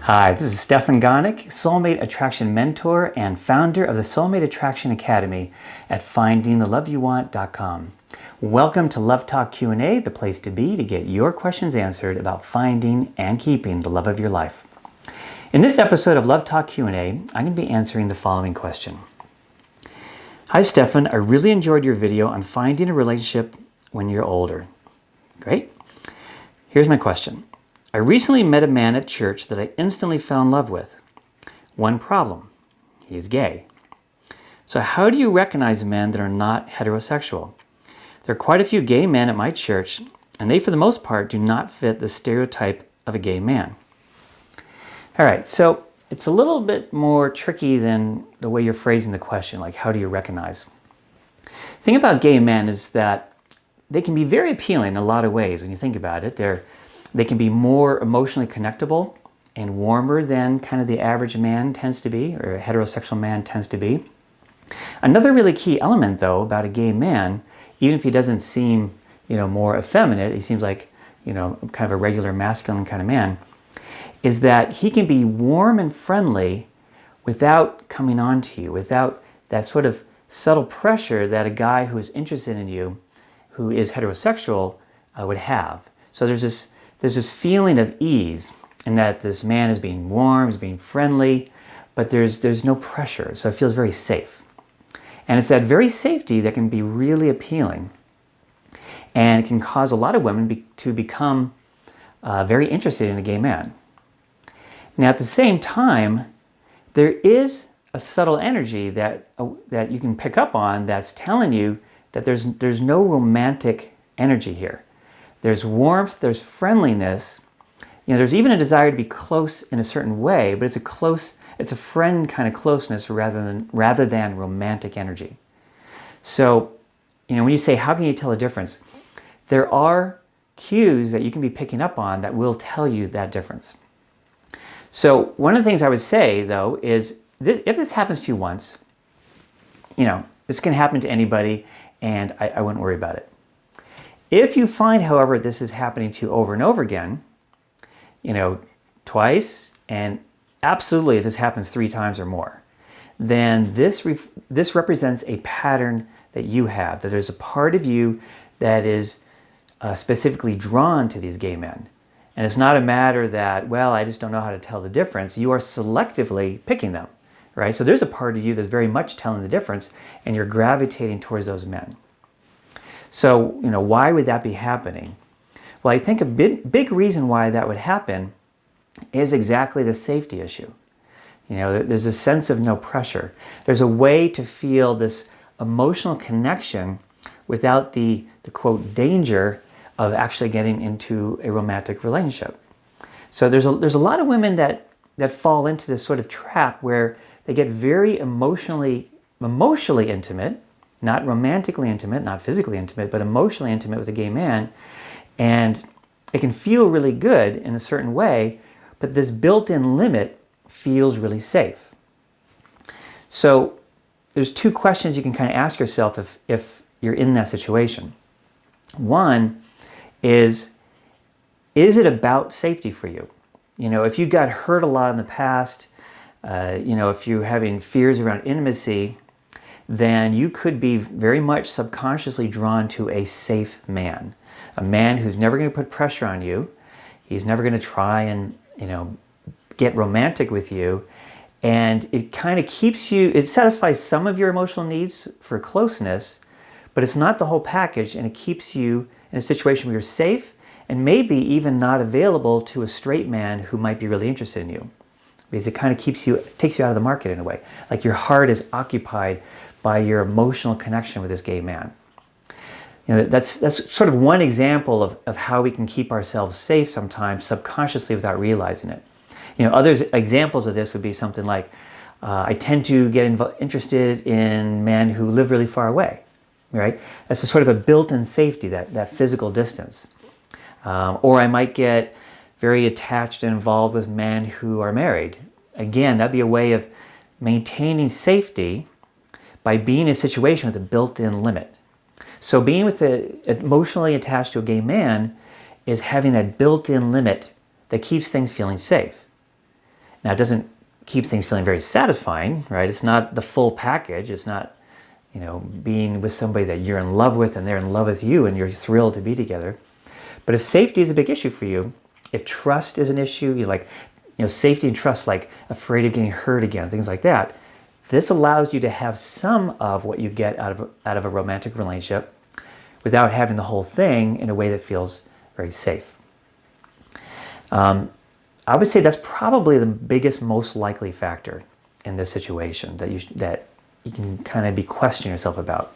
Hi, this is Stefan Gonick, Soulmate Attraction Mentor and founder of the Soulmate Attraction Academy at findingtheloveyouwant.com. Welcome to Love Talk Q&A, the place to be to get your questions answered about finding and keeping the love of your life. In this episode of Love Talk Q&A, I'm going to be answering the following question. Hi Stefan, I really enjoyed your video on finding a relationship when you're older. Great. Here's my question. I recently met a man at church that I instantly fell in love with. One problem, he is gay. So how do you recognize men that are not heterosexual? There are quite a few gay men at my church, and they for the most part do not fit the stereotype of a gay man. All right, so it's a little bit more tricky than the way you're phrasing the question, like how do you recognize? The thing about gay men is that they can be very appealing in a lot of ways when you think about it. They can be more emotionally connectable and warmer than kind of the average man tends to be, or a heterosexual man tends to be. Another really key element, though, about a gay man, even if he doesn't seem, more effeminate, he seems like, kind of a regular masculine kind of man, is that he can be warm and friendly without coming on to you, without that sort of subtle pressure that a guy who is interested in you, who is heterosexual, would have. So there's this feeling of ease in that this man is being warm, is being friendly, but there's no pressure, so it feels very safe. And it's that very safety that can be really appealing, and it can cause a lot of women to become very interested in a gay man. Now at the same time, there is a subtle energy that you can pick up on that's telling you that there's no romantic energy here. There's warmth, there's friendliness. There's even a desire to be close in a certain way, but it's a friend kind of closeness rather than romantic energy. So, when you say, how can you tell the difference? There are cues that you can be picking up on that will tell you that difference. So, one of the things I would say, though, is if this happens to you once, this can happen to anybody, and I wouldn't worry about it. If you find, however, this is happening to you over and over again, twice, and absolutely if this happens 3 times or more, then this represents a pattern that you have, that there's a part of you that is specifically drawn to these gay men. And it's not a matter that, I just don't know how to tell the difference. You are selectively picking them, right? So there's a part of you that's very much telling the difference, and you're gravitating towards those men. So, why would that be happening? Well, I think a big reason why that would happen is exactly the safety issue. There's a sense of no pressure. There's a way to feel this emotional connection without the quote, danger of actually getting into a romantic relationship. So there's a lot of women that fall into this sort of trap where they get very emotionally intimate, not romantically intimate, not physically intimate, but emotionally intimate with a gay man. And it can feel really good in a certain way, but this built-in limit feels really safe. So there's 2 questions you can kind of ask yourself if you're in that situation. One is it about safety for you? If you got hurt a lot in the past, if you're having fears around intimacy, then you could be very much subconsciously drawn to a safe man. A man who's never going to put pressure on you. He's never going to try and, get romantic with you. And it kind of it satisfies some of your emotional needs for closeness, but it's not the whole package, and it keeps you in a situation where you're safe and maybe even not available to a straight man who might be really interested in you. Because it kind of takes you out of the market in a way. Like your heart is occupied by your emotional connection with this gay man. That's sort of one example of how we can keep ourselves safe sometimes subconsciously without realizing it. Other examples of this would be something like, I tend to get interested in men who live really far away, right? That's a sort of a built-in safety, that physical distance. Or I might get very attached and involved with men who are married. Again, that'd be a way of maintaining safety by being in a situation with a built-in limit. So being emotionally attached to a gay man is having that built-in limit that keeps things feeling safe. Now, it doesn't keep things feeling very satisfying, right? It's not the full package. It's not, being with somebody that you're in love with and they're in love with you and you're thrilled to be together. But if safety is a big issue for you, if trust is an issue, you like, safety and trust, like afraid of getting hurt again, things like that, this allows you to have some of what you get out of a romantic relationship without having the whole thing in a way that feels very safe. I would say that's probably the biggest, most likely factor in this situation that you can kind of be questioning yourself about.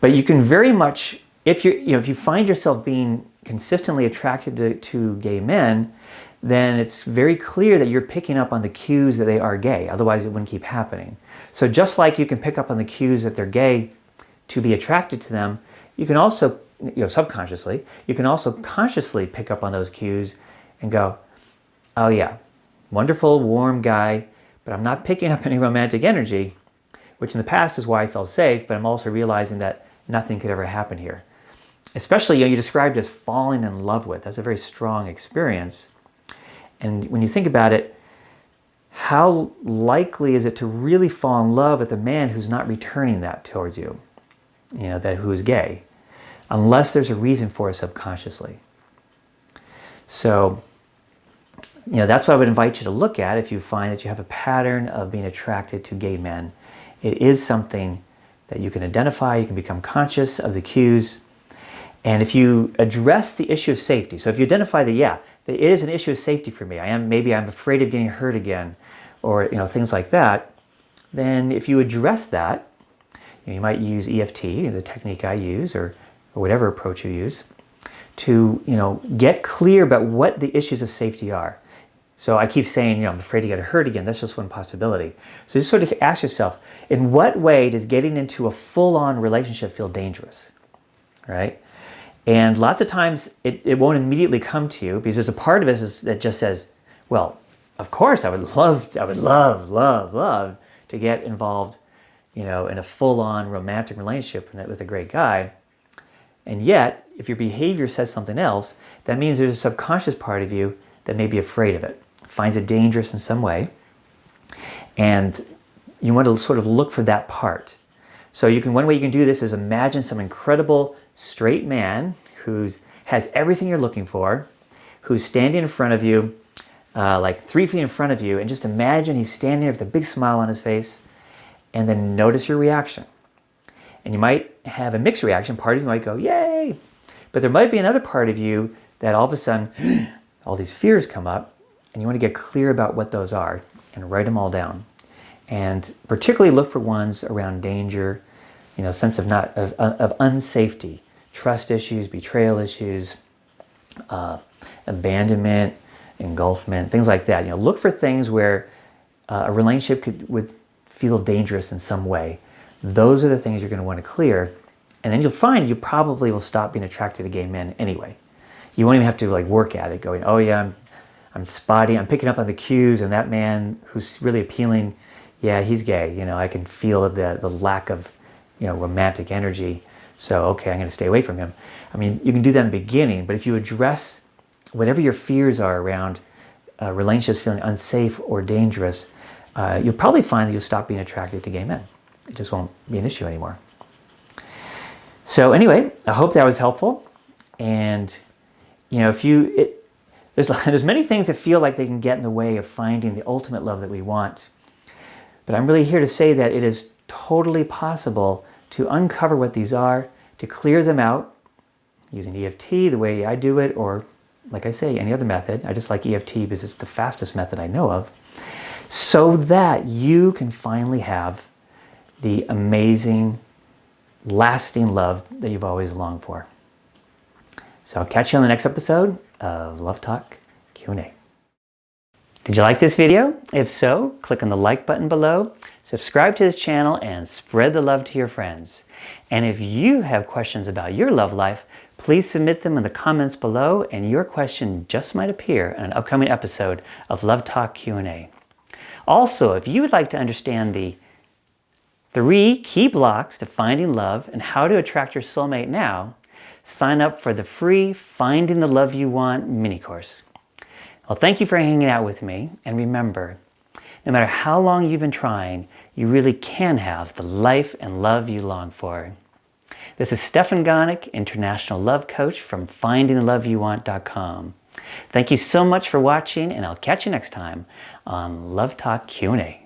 But you can very much, if you find yourself being consistently attracted to gay men, then it's very clear that you're picking up on the cues that they are gay. Otherwise, it wouldn't keep happening. So just like you can pick up on the cues that they're gay to be attracted to them, you can also, subconsciously, you can also consciously pick up on those cues and go, oh yeah, wonderful, warm guy, but I'm not picking up any romantic energy, which in the past is why I felt safe, but I'm also realizing that nothing could ever happen here. Especially, you described as falling in love with. That's a very strong experience. And when you think about it, how likely is it to really fall in love with a man who's not returning that towards you, that who is gay, unless there's a reason for it subconsciously. So, that's what I would invite you to look at if you find that you have a pattern of being attracted to gay men. It is something that you can identify, you can become conscious of the cues. And if you address the issue of safety, so if you identify that, yeah, it is an issue of safety for me, maybe I'm afraid of getting hurt again, or things like that, then if you address that, you might use EFT, the technique I use, or whatever approach you use, to get clear about what the issues of safety are. So I keep saying, I'm afraid to get hurt again. That's just one possibility. So just sort of ask yourself, in what way does getting into a full-on relationship feel dangerous, right? And lots of times it won't immediately come to you because there's a part of us that just says, well, of course I would love to get involved, in a full-on romantic relationship with a great guy. And yet, if your behavior says something else, that means there's a subconscious part of you that may be afraid of it, finds it dangerous in some way. And you want to sort of look for that part. So one way you can do this is imagine some incredible straight man who has everything you're looking for, who's standing in front of you, like 3 feet in front of you, and just imagine he's standing there with a big smile on his face, and then notice your reaction. And you might have a mixed reaction. Part of you might go, yay! But there might be another part of you that all of a sudden, all these fears come up, and you want to get clear about what those are and write them all down. And particularly look for ones around danger, sense of unsafety, trust issues, betrayal issues, abandonment, engulfment, things like that. Look for things where a relationship would feel dangerous in some way. Those are the things you're going to want to clear, and then you'll find you probably will stop being attracted to gay men anyway. You won't even have to work at it, going, oh yeah, I'm spotty, I'm picking up on the cues, and that man who's really appealing, yeah, he's gay. I can feel the lack of romantic energy. So, okay, I'm going to stay away from him. You can do that in the beginning, but if you address whatever your fears are around relationships feeling unsafe or dangerous, you'll probably find that you'll stop being attracted to gay men. It just won't be an issue anymore. So anyway, I hope that was helpful. And, there's many things that feel like they can get in the way of finding the ultimate love that we want. But I'm really here to say that it is totally possible to uncover what these are, to clear them out using EFT the way I do it, or like I say, any other method. I just like EFT because it's the fastest method I know of, so that you can finally have the amazing, lasting love that you've always longed for. So I'll catch you on the next episode of Love Talk Q&A. Did you like this video? If so, click on the like button below, subscribe to this channel, and spread the love to your friends. And if you have questions about your love life, please submit them in the comments below, and your question just might appear in an upcoming episode of Love Talk Q&A. Also, if you would like to understand the 3 key blocks to finding love and how to attract your soulmate now, sign up for the free Finding the Love You Want mini course. Well, thank you for hanging out with me. And remember, no matter how long you've been trying, you really can have the life and love you long for. This is Stefan Gonick, International Love Coach from FindingTheLoveYouWant.com. Thank you so much for watching, and I'll catch you next time on Love Talk Q&A.